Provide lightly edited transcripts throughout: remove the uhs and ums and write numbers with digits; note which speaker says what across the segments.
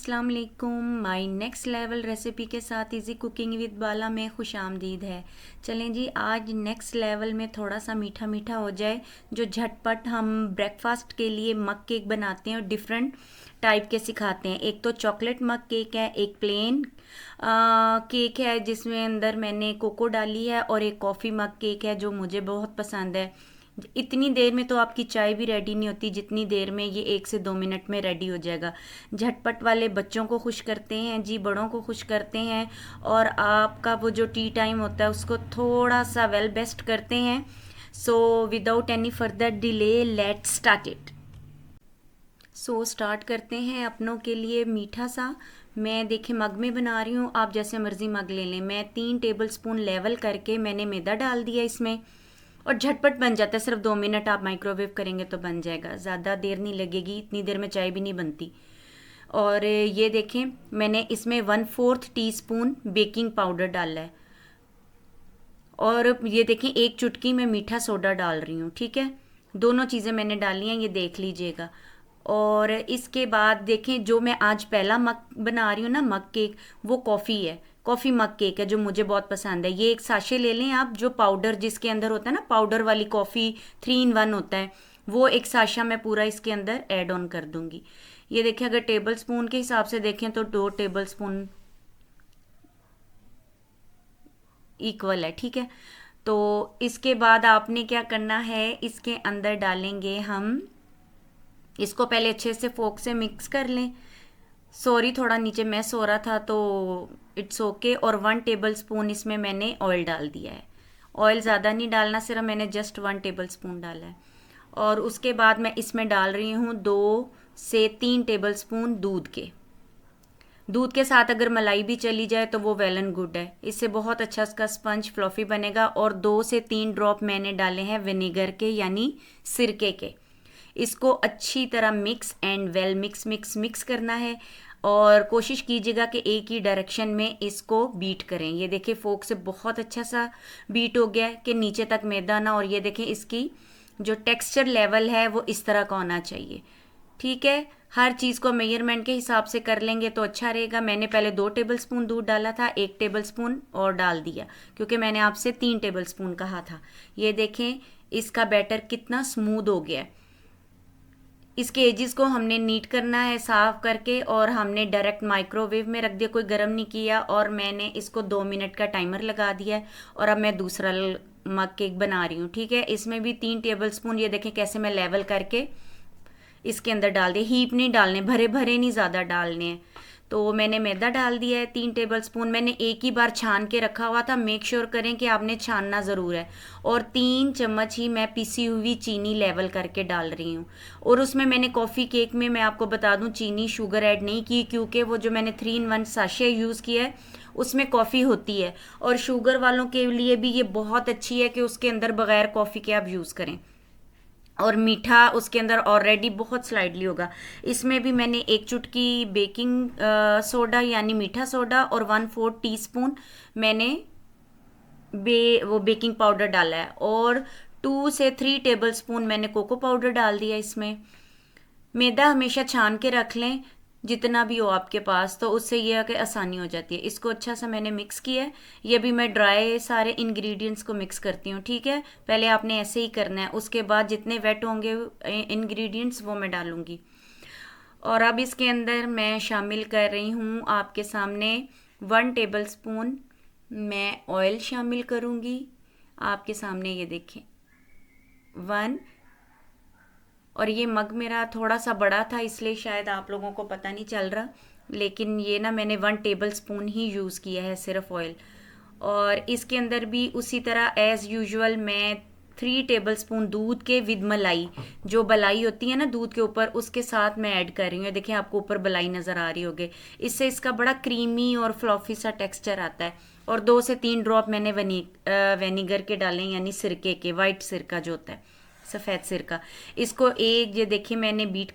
Speaker 1: अस्सलाम वालेकुम। My next level recipe के साथ इजी कुकिंग विद बाला में खुश आमदीद है। चलें जी, आज नेक्स्ट लेवल में थोड़ा सा मीठा मीठा हो जाए, जो झटपट हम ब्रेकफास्ट के लिए मग केक बनाते हैं और डिफरेंट टाइप के सिखाते हैं। एक तो चॉकलेट मग केक है, एक प्लेन केक है जिसमें अंदर मैंने कोको डाली है, और एक कॉफ़ी मग केक है जो मुझे बहुत पसंद है। इतनी देर में तो आपकी चाय भी रेडी नहीं होती जितनी देर में ये 1 से 2 मिनट में रेडी हो जाएगा। झटपट वाले बच्चों को खुश करते हैं जी, बड़ों को खुश करते हैं, और आपका वो जो टी टाइम होता है उसको थोड़ा सा वेल बेस्ट करते हैं। So without any further delay let's start it. Start करते हैं अपनों के लिए मीठा सा। मैं देखे मग में बना रही हूँ, आप जैसे मर्ज़ी मग ले लें। मैं 3 टेबलस्पून लेवल करके मैंने मैदा डाल दिया इसमें, और झटपट बन जाता है। सिर्फ 2 मिनट आप माइक्रोवेव करेंगे तो बन जाएगा, ज़्यादा देर नहीं लगेगी। इतनी देर में चाय भी नहीं बनती। और ये देखें, मैंने इसमें 1/4 टीस्पून बेकिंग पाउडर डाला है, और ये देखें 1 चुटकी मैं मीठा सोडा डाल रही हूँ। ठीक है, दोनों चीज़ें मैंने डाली हैं, ये देख लीजिएगा। और इसके बाद देखें, जो मैं आज पहला मग बना रही हूँ ना, मग केक, वो कॉफ़ी है, कॉफ़ी मग केक है जो मुझे बहुत पसंद है। ये एक साशे ले लें आप, जो पाउडर जिसके अंदर होता है ना, पाउडर वाली कॉफ़ी 3 in 1 होता है, वो एक साशा मैं पूरा इसके अंदर ऐड ऑन कर दूंगी। ये देखिए, अगर टेबल स्पून के हिसाब से देखें तो 2 टेबल स्पून इक्वल है। ठीक है, तो इसके बाद आपने क्या करना है, इसके अंदर डालेंगे हम इसको। पहले अच्छे से फोक से मिक्स कर लें। सॉरी, थोड़ा नीचे मैस हो रहा था तो इट्स ओके। और 1 टेबल स्पून इसमें मैंने ऑयल डाल दिया है। ऑयल ज़्यादा नहीं डालना, सिर्फ मैंने जस्ट 1 टेबल स्पून डाला है। और उसके बाद मैं इसमें डाल रही हूँ 2 से 3 टेबल स्पून दूध के। दूध के साथ अगर मलाई भी चली जाए तो वो वेल एंड गुड है, इससे बहुत अच्छा इसका स्पंज फ्लॉफी बनेगा। और 2 से 3 ड्रॉप मैंने डाले हैं विनेगर के, यानी सिरके के। इसको अच्छी तरह mix and well mix mix mix करना है, और कोशिश कीजिएगा कि एक ही डायरेक्शन में इसको बीट करें। ये देखिए, फोक से बहुत अच्छा सा बीट हो गया है कि नीचे तक मैदा ना। और ये देखें, इसकी जो टेक्सचर लेवल है वो इस तरह का होना चाहिए। ठीक है, हर चीज़ को मेजरमेंट के हिसाब से कर लेंगे तो अच्छा रहेगा। मैंने पहले 2 टेबल स्पून दूध डाला था, 1 टेबल स्पून और डाल दिया, क्योंकि मैंने आपसे 3 टेबल स्पून कहा था। ये देखें, इसका बैटर कितना स्मूथ हो गया है। इसके एजेस को हमने नीट करना है साफ करके, और हमने डायरेक्ट माइक्रोवेव में रख दिया, कोई गर्म नहीं किया। और मैंने इसको 2 मिनट का टाइमर लगा दिया है। और अब मैं दूसरा मग केक बना रही हूँ। ठीक है, इसमें भी 3 टेबल स्पून, ये देखें कैसे मैं लेवल करके इसके अंदर डाल दिए। हीप नहीं डालने, भरे भरे नहीं ज़्यादा डालने हैं। तो मैंने मैदा डाल दिया है 3 टेबल स्पून। मैंने एक ही बार छान के रखा हुआ था, मेक श्योर करें कि आपने छानना ज़रूर है। और 3 चम्मच ही मैं पिसी हुई चीनी लेवल करके डाल रही हूँ। और उसमें मैंने कॉफ़ी केक में, मैं आपको बता दूँ, चीनी शुगर ऐड नहीं की, क्योंकि वो जो मैंने 3 in 1 साशे यूज़ किया है उसमें कॉफ़ी होती है। और शुगर वालों के लिए भी ये बहुत अच्छी है कि उसके अंदर बग़ैर कॉफ़ी के आप यूज़ करें, और मीठा उसके अंदर ऑलरेडी बहुत स्लाइडली होगा। इसमें भी मैंने 1 चुटकी बेकिंग सोडा यानी मीठा सोडा, और 1/4 टीस्पून मैंने वो बेकिंग पाउडर डाला है। और 2 से 3 टेबल स्पून मैंने कोको पाउडर डाल दिया इसमें। मैदा हमेशा छान के रख लें जितना भी हो आपके पास, तो उससे यह है कि आसानी हो जाती है। इसको अच्छा सा मैंने मिक्स किया है। ये भी मैं ड्राई सारे इंग्रेडिएंट्स को मिक्स करती हूँ। ठीक है, पहले आपने ऐसे ही करना है, उसके बाद जितने वेट होंगे इंग्रेडिएंट्स वो मैं डालूंगी। और अब इसके अंदर मैं शामिल कर रही हूँ आपके सामने 1 टेबल स्पून मैं ऑयल शामिल करूँगी आपके सामने। ये देखें, 1। और ये मग मेरा थोड़ा सा बड़ा था, इसलिए शायद आप लोगों को पता नहीं चल रहा, लेकिन ये ना मैंने 1 टेबल स्पून ही यूज़ किया है, सिर्फ ऑयल। और इसके अंदर भी उसी तरह एज़ यूजुअल मैं 3 टेबल स्पून दूध के विद मलाई, जो बलाई होती है ना दूध के ऊपर, उसके साथ मैं ऐड कर रही हूँ। देखिए, आपको ऊपर बलाई नज़र आ रही होगी, इससे इसका बड़ा क्रीमी और फ्लॉफी सा टेक्सचर आता है। और 2 से 3 ड्रॉप मैंने वेनीगर के डालें, यानी सिरके के, वाइट सिरका जो होता है, सफ़ेद सिरका। इसको एक, ये देखिए, मैंने बीट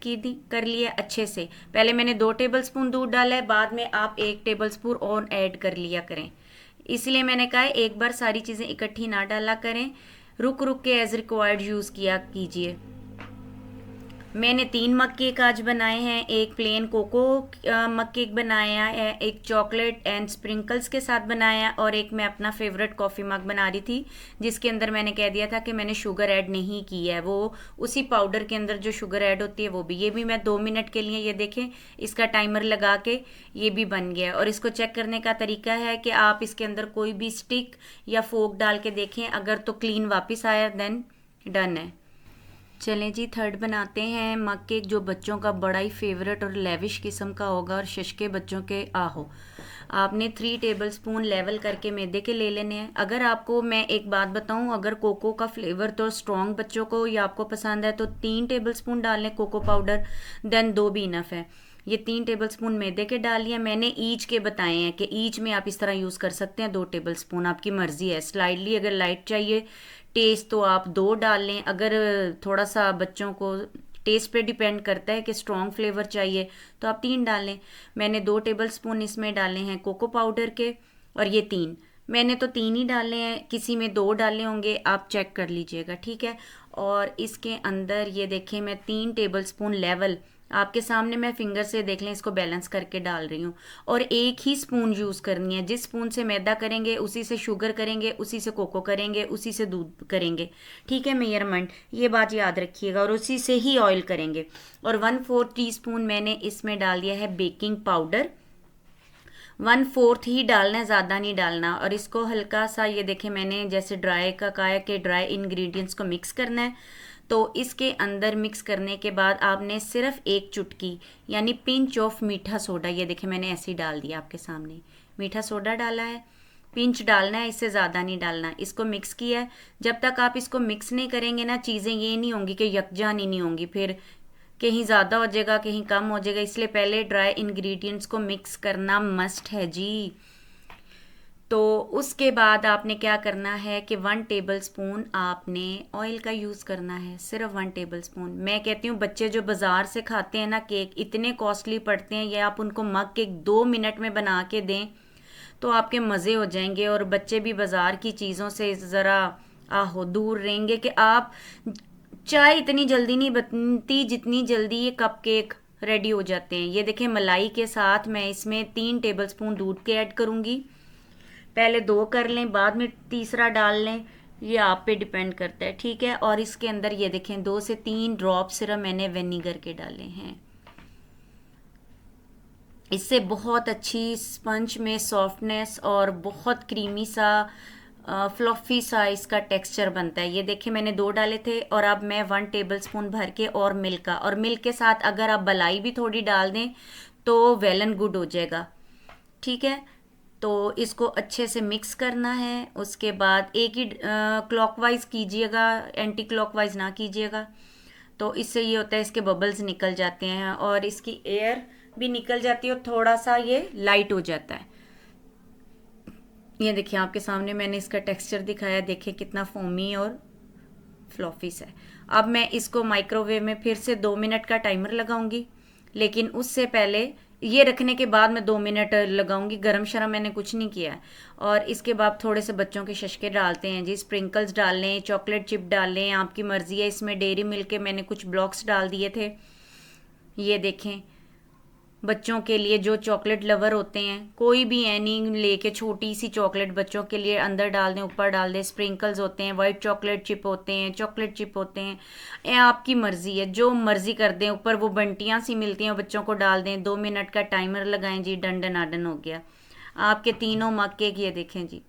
Speaker 1: कर लिया अच्छे से। पहले मैंने 2 टेबल स्पून दूध डाला है, बाद में आप 1 टेबल स्पून और ऐड कर लिया करें। इसलिए मैंने कहा है एक बार सारी चीज़ें इकट्ठी ना डाला करें, रुक रुक के एज रिक्वायर्ड यूज़ किया कीजिए। मैंने 3 मग केक आज बनाए हैं। एक प्लेन कोको मग केक बनाया है, एक चॉकलेट एंड स्प्रिंकल्स के साथ बनाया, और एक मैं अपना फेवरेट कॉफ़ी मग बना रही थी जिसके अंदर मैंने कह दिया था कि मैंने शुगर ऐड नहीं की है, वो उसी पाउडर के अंदर जो शुगर ऐड होती है वो भी। ये भी मैं 2 मिनट के लिए, ये देखें, इसका टाइमर लगा के ये भी बन गया। और इसको चेक करने का तरीका है कि आप इसके अंदर कोई भी स्टिक या फोक डाल के देखें, अगर तो क्लीन वापस आया देन डन है। चलें जी, थर्ड बनाते हैं मग केक, जो बच्चों का बड़ा ही फेवरेट और लेविश किस्म का होगा और शशके बच्चों के आहो। आपने 3 टेबलस्पून लेवल करके मैदे के ले लेने हैं। अगर आपको मैं एक बात बताऊं, अगर कोको का फ्लेवर तो स्ट्रॉन्ग बच्चों को या आपको पसंद है तो 3 टेबलस्पून डाल लें कोको पाउडर, देन 2 भी इनफ है। ये 3 टेबलस्पून मैदे के डाल लिया मैंने। ईच के बताए हैं कि ईच में आप इस तरह यूज़ कर सकते हैं 2 टेबलस्पून, आपकी मर्ज़ी है। स्लाइडली अगर लाइट चाहिए टेस्ट तो आप 2 डाल लें। अगर थोड़ा सा बच्चों को टेस्ट पे डिपेंड करता है कि स्ट्रॉन्ग फ्लेवर चाहिए तो आप 3 डाल लें। मैंने 2 टेबलस्पून इसमें डाले हैं कोको पाउडर के, और ये 3 मैंने तो 3 ही डाले हैं, किसी में 2 डाले होंगे, आप चेक कर लीजिएगा, ठीक है। और इसके अंदर ये देखें मैं 3 टेबलस्पून लेवल आपके सामने, मैं फिंगर से देख लें, इसको बैलेंस करके डाल रही हूँ। और एक ही स्पून यूज़ करनी है, जिस स्पून से मैदा करेंगे उसी से शुगर करेंगे, उसी से कोको करेंगे, उसी से दूध करेंगे, ठीक है, मेजरमेंट ये बात याद रखिएगा। और उसी से ही ऑयल करेंगे। और 1/4 टीस्पून मैंने इसमें डाल दिया है बेकिंग पाउडर, 1/4 ही डालना है, ज़्यादा नहीं डालना। और इसको हल्का सा, ये देखें मैंने जैसे ड्राई का कहा है कि ड्राई इंग्रेडिएंट्स को मिक्स करना है, तो इसके अंदर मिक्स करने के बाद आपने सिर्फ 1 चुटकी यानी पिंच ऑफ मीठा सोडा, ये देखें मैंने ऐसे ही डाल दिया आपके सामने, मीठा सोडा डाला है, पिंच डालना है, इससे ज़्यादा नहीं डालना। इसको मिक्स किया है। जब तक आप इसको मिक्स नहीं करेंगे ना, चीज़ें ये नहीं होंगी कि यकजान नहीं होंगी, फिर कहीं ज़्यादा हो जाएगा कहीं कम हो जाएगा, इसलिए पहले ड्राई इंग्रेडिएंट्स को मिक्स करना मस्ट है जी। तो उसके बाद आपने क्या करना है कि 1 टेबलस्पून आपने ऑयल का यूज़ करना है, सिर्फ 1 टेबलस्पून। मैं कहती हूँ बच्चे जो बाज़ार से खाते हैं ना केक, इतने कॉस्टली पड़ते हैं, ये आप उनको मग केक 2 मिनट में बना के दें तो आपके मज़े हो जाएंगे। और बच्चे भी बाज़ार की चीज़ों से ज़रा आहो दूर रहेंगे। कि आप, चाय इतनी जल्दी नहीं बनती जितनी जल्दी ये कप केक रेडी हो जाते हैं। ये देखें, मलाई के साथ मैं इसमें 3 टेबलस्पून दूध के ऐड करूँगी। पहले 2 कर लें, बाद में तीसरा डाल लें, ये आप पे डिपेंड करता है, ठीक है। और इसके अंदर ये देखें 2 से 3 ड्रॉप सिर्फ मैंने विनेगर के डाले हैं। इससे बहुत अच्छी स्पंज में सॉफ्टनेस और बहुत क्रीमी सा फ्लफी सा इसका टेक्सचर बनता है। ये देखें मैंने 2 डाले थे, और अब मैं 1 टेबलस्पून भर के, और मिल्क का, और मिल्क के साथ अगर आप मलाई भी थोड़ी डाल दें तो वेल एंड गुड हो जाएगा, ठीक है। तो इसको अच्छे से मिक्स करना है। उसके बाद एक ही क्लॉकवाइज कीजिएगा, एंटी क्लॉकवाइज ना कीजिएगा, तो इससे ये होता है इसके बबल्स निकल जाते हैं और इसकी एयर भी निकल जाती है और थोड़ा सा ये लाइट हो जाता है। ये देखिए आपके सामने मैंने इसका टेक्सचर दिखाया, देखिए कितना फोमी और फ्लॉफीस है। अब मैं इसको माइक्रोवेव में फिर से 2 मिनट का टाइमर लगाऊंगी, लेकिन उससे पहले ये रखने के बाद मैं 2 मिनट लगाऊंगी। गरम शरम मैंने कुछ नहीं किया है। और इसके बाद थोड़े से बच्चों के शशके डालते हैं जी, स्प्रिंकल्स डाल लें, चॉकलेट चिप डाल लें, आपकी मर्जी है। इसमें डेयरी मिल्क के मैंने कुछ ब्लॉक्स डाल दिए थे। ये देखें, बच्चों के लिए जो चॉकलेट लवर होते हैं, कोई भी एनी लेके छोटी सी चॉकलेट बच्चों के लिए अंदर डाल दें, ऊपर डाल दें। स्प्रिंकल्स होते हैं, वाइट चॉकलेट चिप होते हैं, चॉकलेट चिप होते हैं, ये आपकी मर्जी है, जो मर्जी कर दें। ऊपर वो बंटियां सी मिलती हैं, बच्चों को डाल दें। 2 मिनट का टाइमर लगाएं जी, डन डनाडन हो गया आपके तीनों मग केक। ये देखें जी,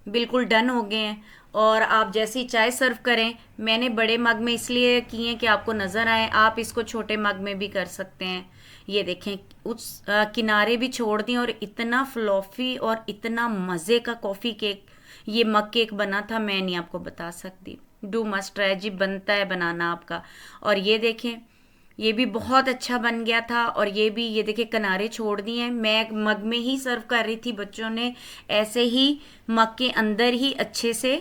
Speaker 1: बिल्कुल डन हो गए हैं। और आप जैसी चाय सर्व करें, मैंने बड़े मग में इसलिए किए कि आपको नज़र आए, आप इसको छोटे मग में भी कर सकते हैं। ये देखें, उस किनारे भी छोड़ दिए, और इतना फ्लॉफी और इतना मज़े का कॉफ़ी केक ये मग केक बना था, मैं नहीं आपको बता सकती। डू मस्ट ट्राई जी, बनता है बनाना आपका। और ये देखें, ये भी बहुत अच्छा बन गया था। और ये भी, ये देखिए किनारे छोड़ दिए हैं। मैं मग में ही सर्व कर रही थी, बच्चों ने ऐसे ही मग के अंदर ही अच्छे से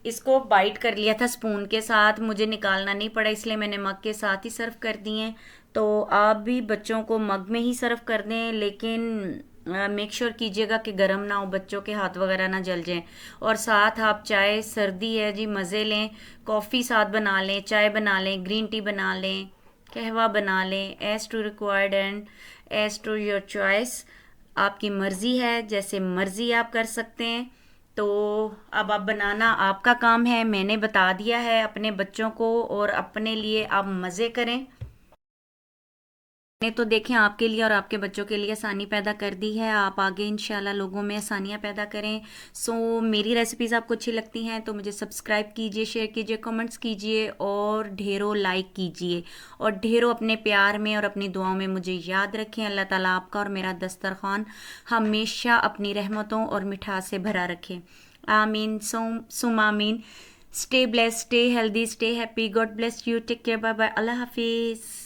Speaker 1: इसको बाइट कर लिया था स्पून के साथ, मुझे निकालना नहीं पड़ा, इसलिए मैंने मग के साथ ही सर्व कर दिए हैं। तो आप भी बच्चों को मग में ही सर्व कर दें, लेकिन मेक श्योर कीजिएगा कि गर्म ना हो, बच्चों के हाथ वगैरह ना जल जाएं। और साथ आप चाय, सर्दी है जी, मज़े लें, कॉफ़ी साथ बना लें, चाय बना लें, ग्रीन टी बना लें, कहवा बना लें, as to required and as to your choice. आपकी मर्ज़ी है, जैसे मर्ज़ी आप कर सकते हैं। तो अब आप बनाना आपका काम है, मैंने बता दिया है। अपने बच्चों को और अपने लिए आप मज़े करें। ने तो देखें आपके लिए और आपके बच्चों के लिए आसानी पैदा कर दी है। आप आगे इंशाल्लाह लोगों में आसानियाँ पैदा करें। सो मेरी रेसिपीज़ आपको अच्छी लगती हैं तो मुझे सब्सक्राइब कीजिए, शेयर कीजिए, कमेंट्स कीजिए और ढेरों लाइक कीजिए और ढेरों अपने प्यार में और अपनी दुआओं में मुझे याद रखें। अल्लाह ताला आपका और मेरा दस्तरखान हमेशा अपनी रहमतों और मिठास से भरा रखे। आमीन, सुम आमीन। Stay blessed, stay healthy, stay happy. God bless you. Take care, bye bye, अल्लाह हाफिज़।